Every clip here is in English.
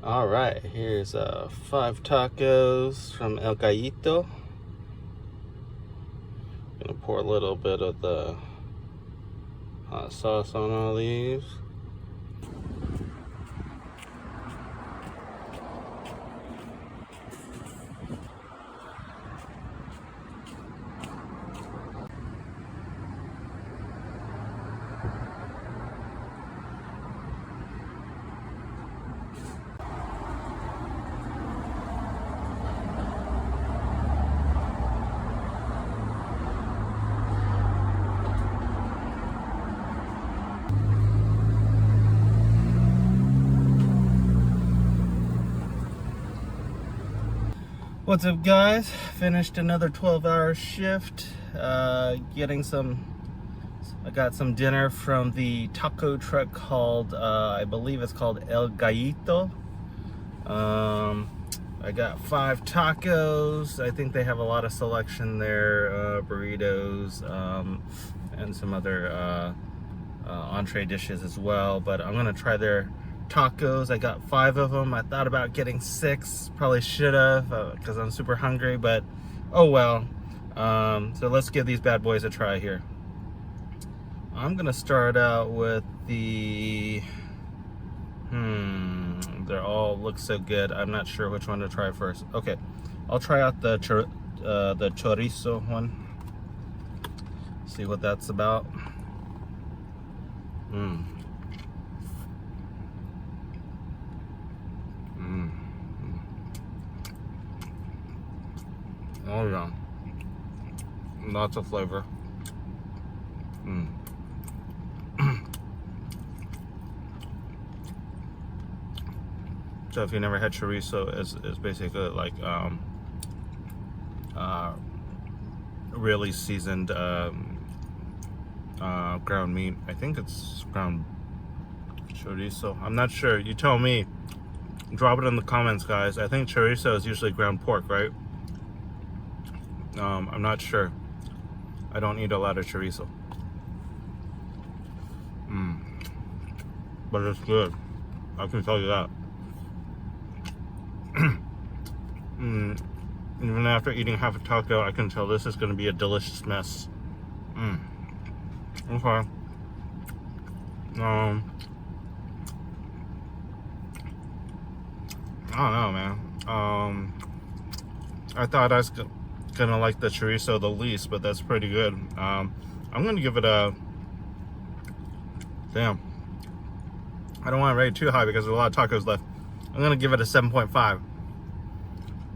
All right, here's 5 tacos from El Gallito. Gonna pour a little bit of the hot sauce on all these. What's up, guys? Finished another 12-hour shift. I got some dinner from the taco truck called, I believe it's called El Gallito. I got 5 tacos. I think they have a lot of selection there, burritos, and some other entree dishes as well. But I'm gonna try their tacos. I got 5 of them. I thought about getting 6. Probably should have, because I'm super hungry, but oh well. So let's give these bad boys a try here. I'm gonna start out with the they all look so good. I'm not sure which one to try first. Okay, I'll try out the chorizo one. See what that's about. Oh yeah, lots of flavor. So if you never had chorizo, it's basically like really seasoned ground meat. I think it's ground chorizo. I'm not sure. You tell me. Drop it in the comments, guys. I think chorizo is usually ground pork, right? I'm not sure. I don't eat a lot of chorizo. But it's good. I can tell you that. Even after eating half a taco, I can tell this is going to be a delicious mess. Okay. I don't know, man. I thought I was gonna like the chorizo the least, but that's pretty good. I'm gonna give it a... Damn. I don't want to rate it too high because there's a lot of tacos left. I'm gonna give it a 7.5.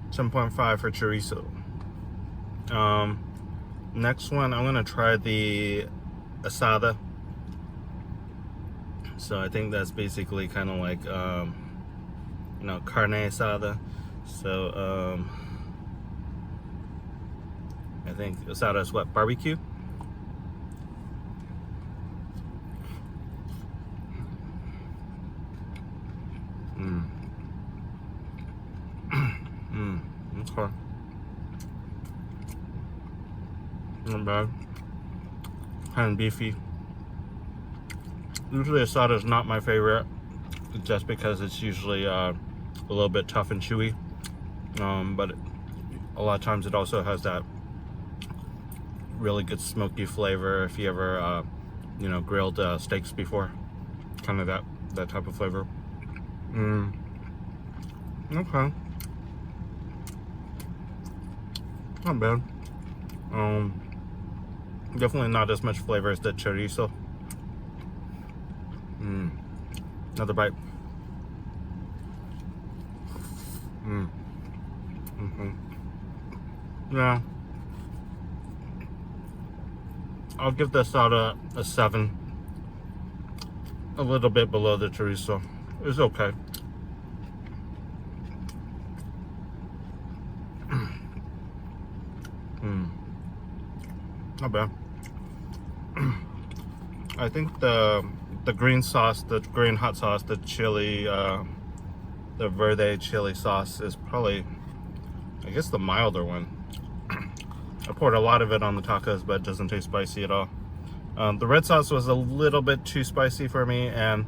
7.5 for chorizo. Next one, I'm gonna try the asada. So I think that's basically kind of like carne asada. So I think asada is what, barbecue? Okay. Not bad. Kind of beefy. Usually asada is not my favorite, just because it's usually a little bit tough and chewy. But a lot of times it also has that really good smoky flavor. If you ever grilled steaks before, kind of that type of flavor. Okay, not bad. Definitely not as much flavor as the chorizo. Another bite. Yeah, I'll give the asada a 7. A little bit below the chorizo. It's okay. Not bad. I think the green sauce, the green hot sauce, the chili, the verde chili sauce is probably, I guess, the milder one. I poured a lot of it on the tacos, but it doesn't taste spicy at all. The red sauce was a little bit too spicy for me, and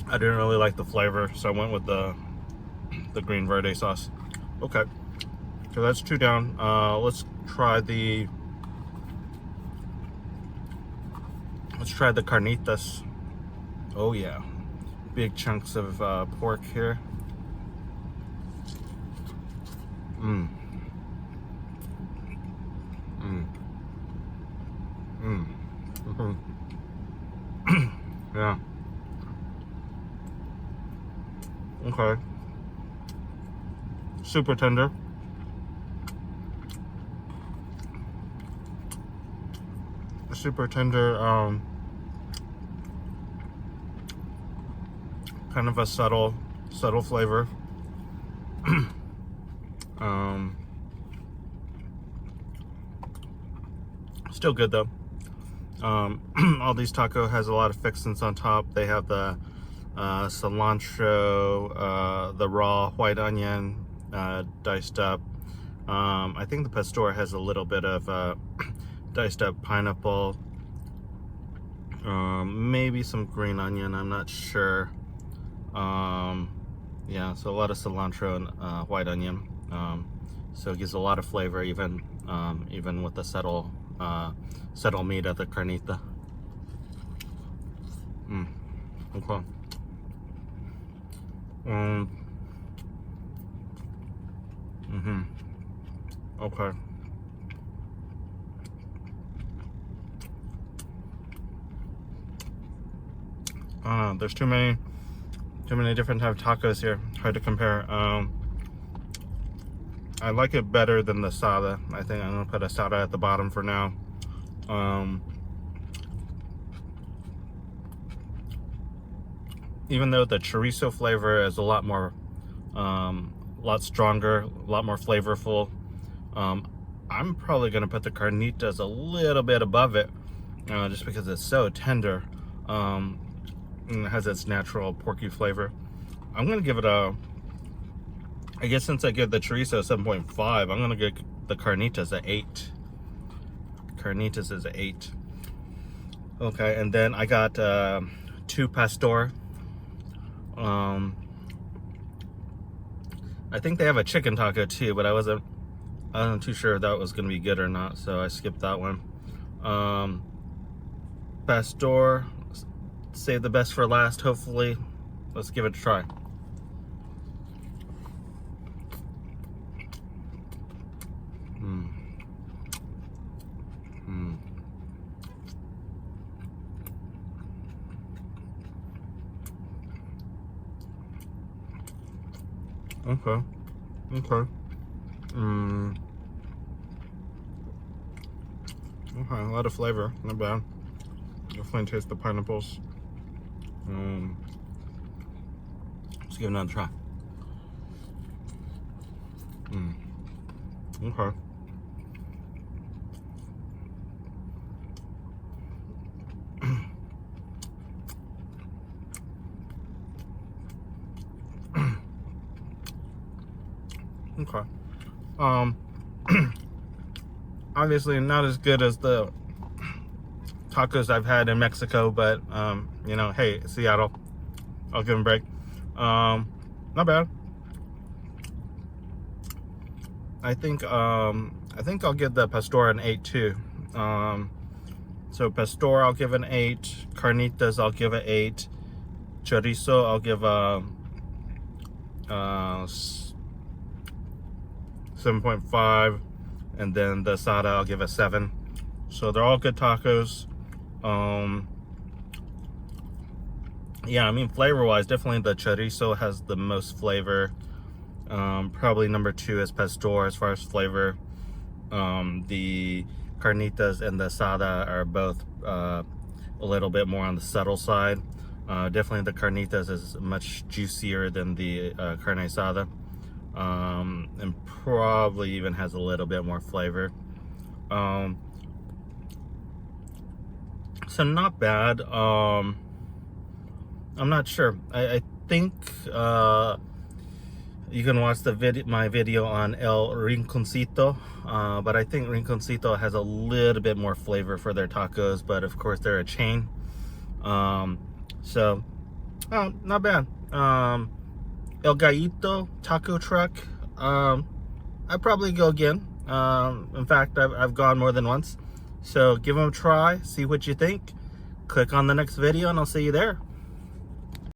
I didn't really like the flavor, so I went with the green verde sauce. Okay, so that's 2 down. Let's try the carnitas. Oh yeah, big chunks of pork here. Mmm. Mmm. Mmm. Mm-hmm. Yeah. Okay. Super tender. Super tender. Kind of a subtle flavor. Still good though. All these taco has a lot of fixings on top. They have the cilantro, the raw white onion diced up. I think the pastor has a little bit of diced up pineapple, maybe some green onion, I'm not sure. Yeah, so a lot of cilantro and white onion, so it gives a lot of flavor, even with the settle meat of the carnita. Okay. Okay. There's too many different type of tacos here. Hard to compare. I like it better than the asada. I think I'm gonna put asada at the bottom for now. Even though the chorizo flavor is a lot more, lot stronger, a lot more flavorful, I'm probably gonna put the carnitas a little bit above it, just because it's so tender. And it has its natural porky flavor. I'm gonna give it a, I guess since I give the chorizo 7.5, I'm gonna give the carnitas an 8. Carnitas is an 8. Okay, and then I got 2 pastor. I think they have a chicken taco too, but I wasn't too sure if that was gonna be good or not, so I skipped that one. Pastor, save the best for last, hopefully. Let's give it a try. Okay. Okay, a lot of flavor, not bad. Definitely taste the pineapples. Let's give it another try. Okay. Okay. Obviously not as good as the tacos I've had in Mexico, but you know, hey, Seattle, I'll give them a break. Not bad. I think I'll give the pastor an 8 too. So pastor I'll give an 8, carnitas I'll give an 8, chorizo I'll give a 7.5, and then the asada I'll give a 7. So they're all good tacos. Yeah, I mean, flavor wise, definitely the chorizo has the most flavor. Probably number 2 is pastor as far as flavor. The carnitas and the asada are both a little bit more on the subtle side. Definitely the carnitas is much juicier than the carne asada, and probably even has a little bit more flavor. So not bad. I'm not sure. I think you can watch my video on El Rinconcito, but I think Rinconcito has a little bit more flavor for their tacos, but of course they're a chain. So Not bad. El Gallito taco truck. I'd probably go again. In fact, I've gone more than once. So give them a try, see what you think. Click on the next video and I'll see you there.